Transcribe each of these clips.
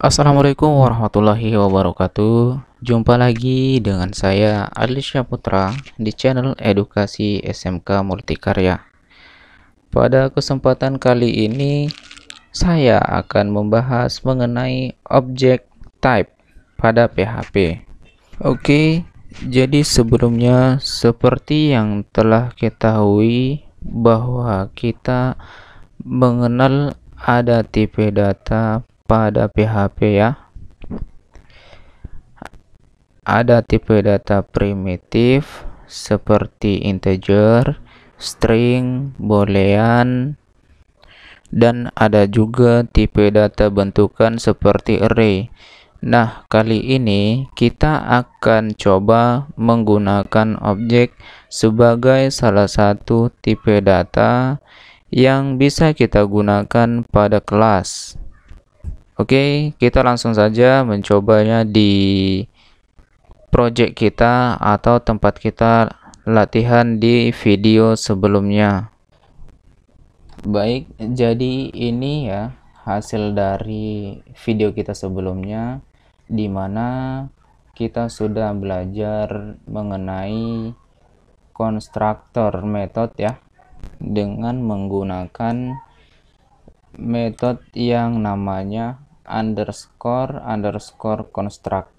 Assalamualaikum warahmatullahi wabarakatuh. Jumpa lagi dengan saya Alisya Putra di channel Edukasi SMK Multikarya. Pada kesempatan kali ini saya akan membahas mengenai object type pada PHP. Oke, jadi sebelumnya seperti yang telah kita ketahui bahwa kita mengenal ada tipe data pada PHP ya. Ada tipe data primitif seperti integer, string, boolean, dan ada juga tipe data bentukan seperti array. Nah, kali ini kita akan coba menggunakan objek sebagai salah satu tipe data yang bisa kita gunakan pada kelas. Oke, kita langsung saja mencobanya di project kita atau tempat kita latihan di video sebelumnya. Baik, jadi ini ya hasil dari video kita sebelumnya, di mana kita sudah belajar mengenai konstruktor metode ya, dengan menggunakan metode yang namanya underscore construct.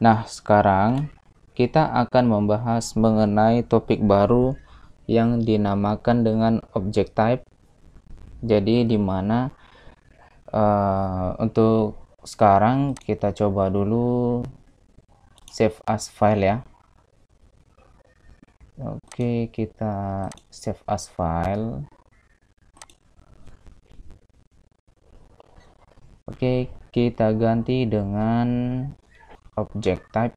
Nah, sekarang kita akan membahas mengenai topik baru yang dinamakan dengan object type. Jadi di mana untuk sekarang kita coba dulu save as file ya. Oke, kita save as file. Oke, kita ganti dengan object type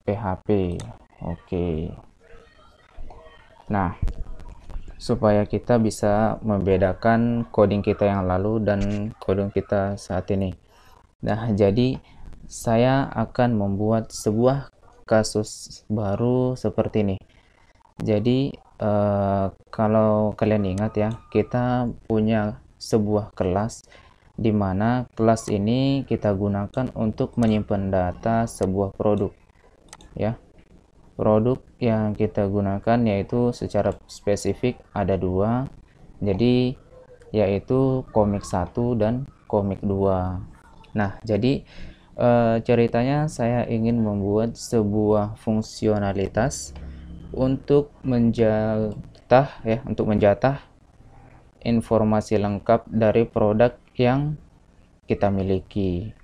PHP. Oke. Nah, supaya kita bisa membedakan coding kita yang lalu dan coding kita saat ini. Nah, jadi saya akan membuat sebuah kasus baru seperti ini. Jadi kalau kalian ingat ya, kita punya sebuah kelas di mana kelas ini kita gunakan untuk menyimpan data sebuah produk ya. Produk yang kita gunakan yaitu secara spesifik ada dua, jadi yaitu komik 1 dan komik 2. Nah, jadi ceritanya saya ingin membuat sebuah fungsionalitas untuk menjatah informasi lengkap dari produk yang kita miliki.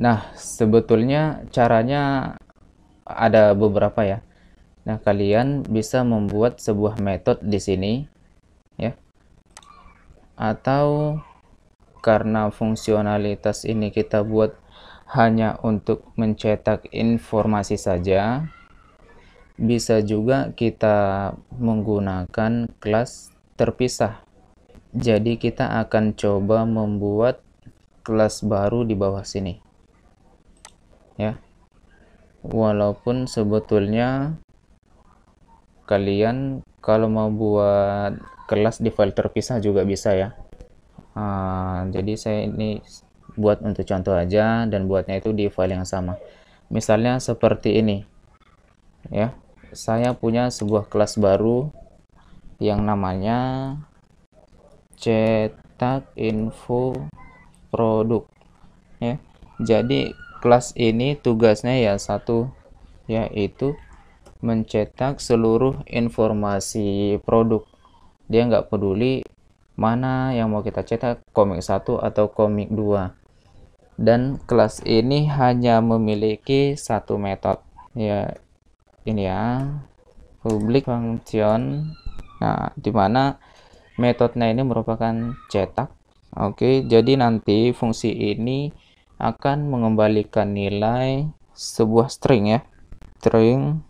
Nah, sebetulnya caranya ada beberapa ya. Nah, kalian bisa membuat sebuah metode di sini ya. Atau karena fungsionalitas ini kita buat hanya untuk mencetak informasi saja, bisa juga kita menggunakan kelas terpisah. Jadi kita akan coba membuat kelas baru di bawah sini ya, walaupun sebetulnya kalian kalau mau buat kelas di file terpisah juga bisa ya. Jadi saya ini buat untuk contoh aja dan buatnya itu di file yang sama, misalnya seperti ini ya. Saya punya sebuah kelas baru yang namanya cetak info produk ya. Jadi kelas ini tugasnya ya satu, yaitu mencetak seluruh informasi produk. Dia nggak peduli mana yang mau kita cetak, komik 1 atau komik 2. Dan kelas ini hanya memiliki satu metode ya, ini ya, public function. Nah, dimana metodenya ini merupakan cetak. Oke, jadi nanti fungsi ini akan mengembalikan nilai sebuah string ya, string.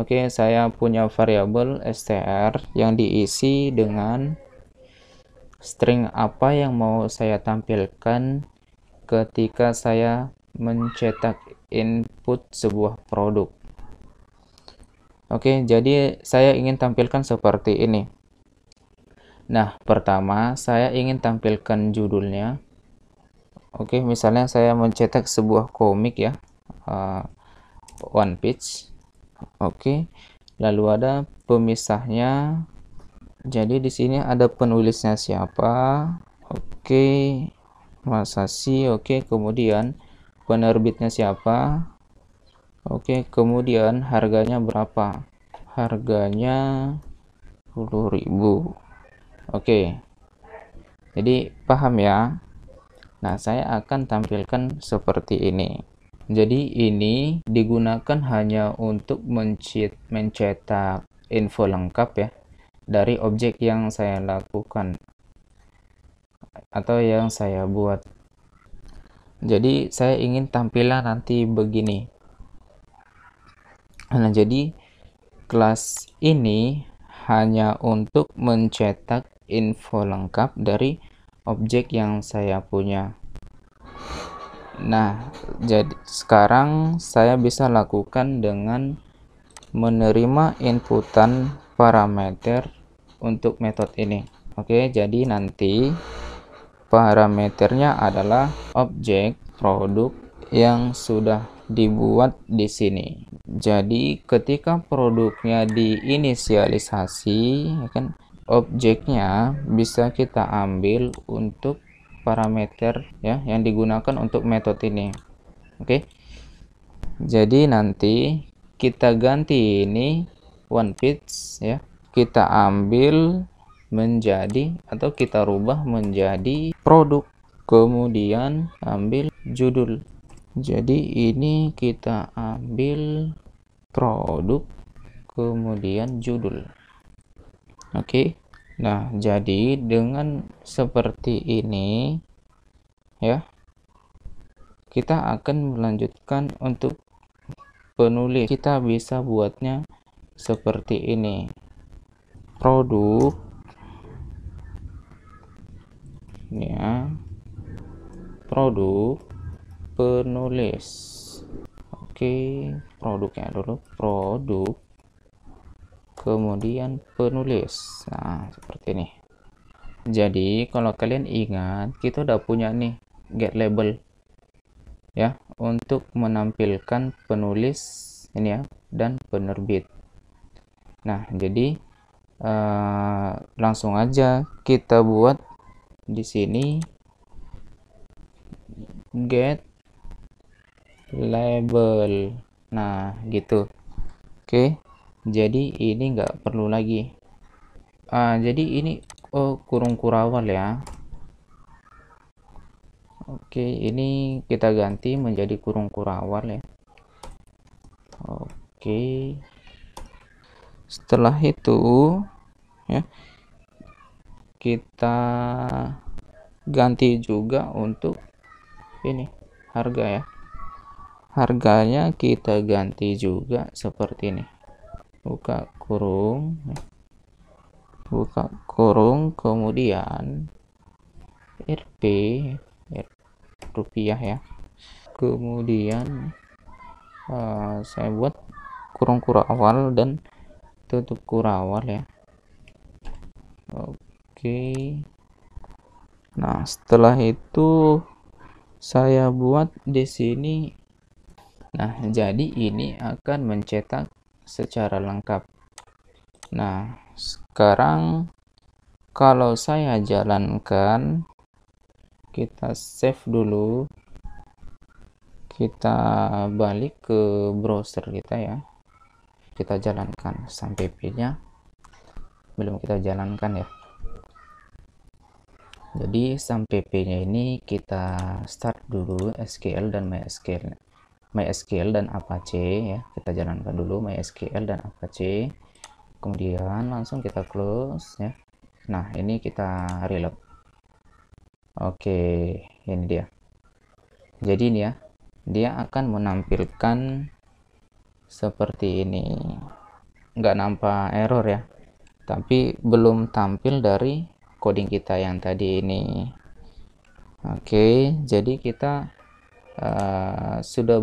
Oke, saya punya variabel str yang diisi dengan string apa yang mau saya tampilkan ketika saya mencetak input sebuah produk. Oke, jadi saya ingin tampilkan seperti ini. Nah, pertama saya ingin tampilkan judulnya. Oke, misalnya saya mencetak sebuah komik ya, uh, one page. Oke, lalu ada pemisahnya. Jadi di sini ada penulisnya siapa. Oke, Masashi. Oke, kemudian penerbitnya siapa. Oke, kemudian harganya berapa? Harganya 10.000. Oke, jadi paham ya. Nah, saya akan tampilkan seperti ini. Jadi ini digunakan hanya untuk mencetak info lengkap ya dari objek yang saya lakukan atau yang saya buat. Jadi saya ingin tampilan nanti begini. Nah, jadi kelas ini hanya untuk mencetak info lengkap dari objek yang saya punya. Nah, jadi sekarang saya bisa lakukan dengan menerima inputan parameter untuk metode ini. Oke, jadi nanti parameternya adalah objek produk yang sudah dibuat di sini. Jadi ketika produknya diinisialisasi, ya kan, objeknya bisa kita ambil untuk parameter ya yang digunakan untuk metode ini. Oke. Jadi nanti kita ganti ini one page ya. Kita ambil menjadi atau kita rubah menjadi produk. Kemudian ambil judul. Jadi ini kita ambil produk kemudian judul. Oke. Nah, jadi dengan seperti ini ya, kita akan melanjutkan untuk penulis. Kita bisa buatnya seperti ini. Produk ya. Produk penulis. Oke, produknya dulu, produk kemudian penulis. Nah, seperti ini. Jadi kalau kalian ingat, kita udah punya nih get label ya untuk menampilkan penulis ini ya dan penerbit. Nah, jadi langsung aja kita buat di sini get label. Nah, gitu. Oke, jadi ini nggak perlu lagi. Jadi ini kurung kurawal ya. Oke, ini kita ganti menjadi kurung kurawal ya. Oke. Setelah itu ya, kita ganti juga untuk ini harga ya. Harganya kita ganti juga seperti ini. Buka kurung ya. Buka kurung kemudian RP rupiah ya. Kemudian saya buat kurung kurawal dan tutup kurawal ya. Oke. Nah, setelah itu saya buat di sini. Nah, jadi ini akan mencetak secara lengkap. Nah, sekarang kalau saya jalankan, kita save dulu. Kita balik ke browser kita ya. Kita jalankan sampai p-nya belum kita jalankan ya. Jadi sampai p-nya ini kita start dulu SQL dan MySQL dan Apache ya. Kita jalankan dulu MySQL dan Apache. Kemudian langsung kita close ya. Nah, ini kita reload. Oke, ini dia. Jadi ini ya, dia akan menampilkan seperti ini. Nggak nampak error ya, tapi belum tampil dari coding kita yang tadi ini. Oke, jadi kita sudah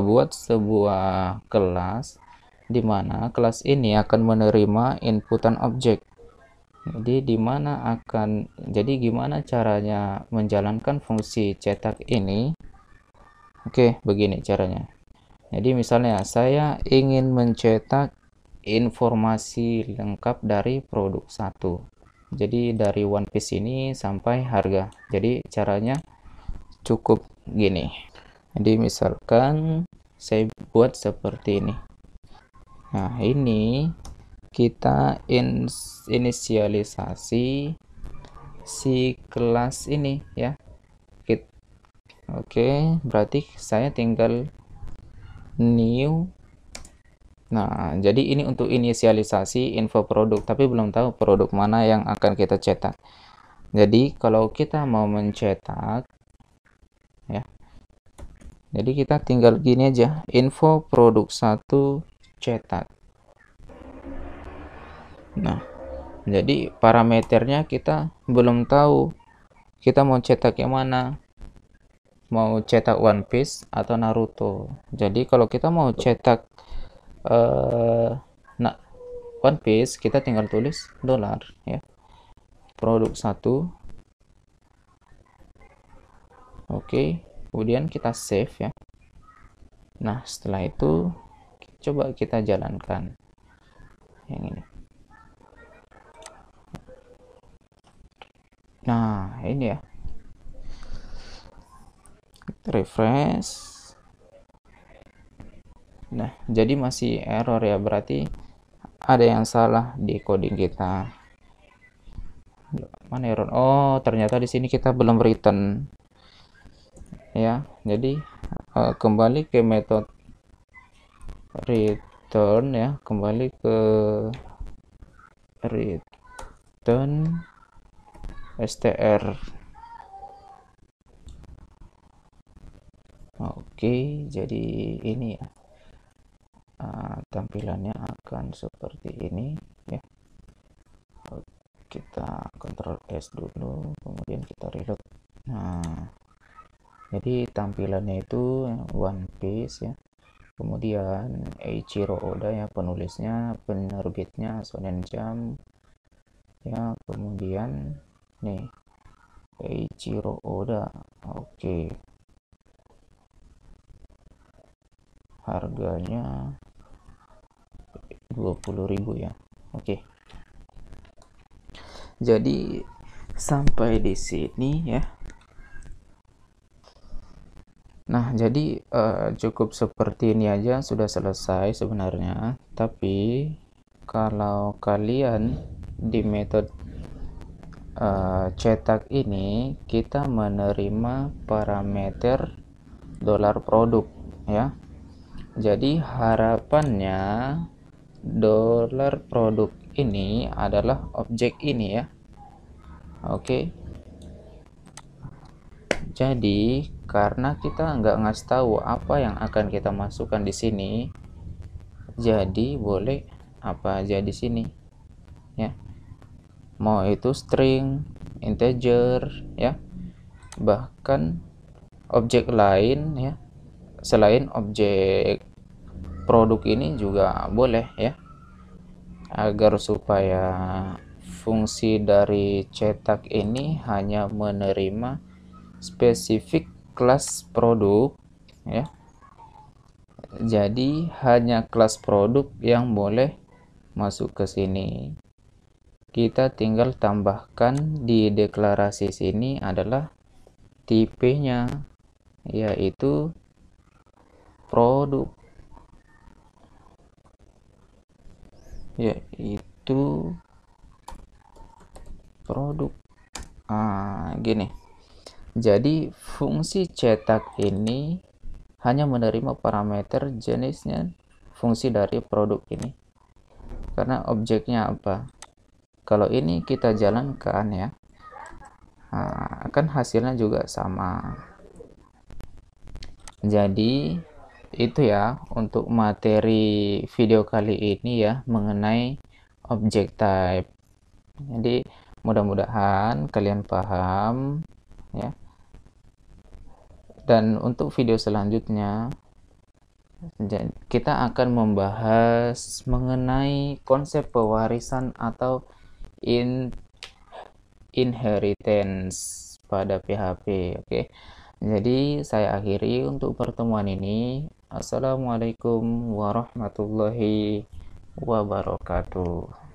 buat sebuah kelas di mana kelas ini akan menerima inputan objek. Jadi gimana caranya menjalankan fungsi cetak ini? Oke, begini caranya. Jadi misalnya saya ingin mencetak informasi lengkap dari produk satu. Jadi dari One Piece ini sampai harga. Jadi caranya cukup gini. Jadi misalkan saya buat seperti ini. Nah, ini kita inisialisasi si kelas ini ya. Oke, berarti saya tinggal new. Nah, jadi ini untuk inisialisasi info produk, tapi belum tahu produk mana yang akan kita cetak. Jadi kalau kita mau mencetak ya, jadi kita tinggal gini aja, info produk 1 cetak. Nah, jadi parameternya kita belum tahu kita mau cetak yang mana, mau cetak One Piece atau Naruto. Jadi kalau kita mau cetak nah, One Piece, kita tinggal tulis dolar ya, produk 1. Oke, kemudian kita save ya. Nah, setelah itu coba kita jalankan yang ini. Nah, ini ya, kita refresh. Nah, jadi masih error ya, berarti ada yang salah di coding kita. Mana error? Oh, ternyata di sini kita belum return ya. Jadi kembali ke metode return ya, kembali ke return str. Oke, jadi ini ya, tampilannya akan seperti ini ya. Kita Ctrl S dulu, kemudian kita reload. Nah, jadi tampilannya itu One Piece ya, kemudian Eiichiro Oda ya penulisnya, penerbitnya Shonen Jump ya, kemudian nih Eiichiro Oda. Oke, harganya 20.000 ya. Oke, jadi sampai di sini ya. Nah, jadi cukup seperti ini aja sudah selesai sebenarnya. Tapi kalau kalian di metode cetak ini, kita menerima parameter dolar produk ya. Jadi harapannya dolar produk ini adalah objek ini ya. Oke. Jadi karena kita nggak ngasih tahu apa yang akan kita masukkan di sini, jadi boleh apa aja di sini ya, mau itu string, integer ya, bahkan objek lain ya selain objek produk ini juga boleh ya, agar supaya fungsi dari cetak ini hanya menerima spesifik kelas produk ya. Jadi hanya kelas produk yang boleh masuk ke sini. Kita tinggal tambahkan di deklarasi sini adalah tipenya, yaitu produk, yaitu produk. Gini. Jadi fungsi cetak ini hanya menerima parameter jenisnya fungsi dari produk ini. Karena objeknya apa? Kalau ini kita jalankan ya, akan hasilnya juga sama. Jadi itu ya untuk materi video kali ini ya mengenai object type. Jadi mudah-mudahan kalian paham ya. Dan untuk video selanjutnya kita akan membahas mengenai konsep pewarisan atau in inheritance pada PHP. Oke. Jadi saya akhiri untuk pertemuan ini. Assalamualaikum warahmatullahi wabarakatuh.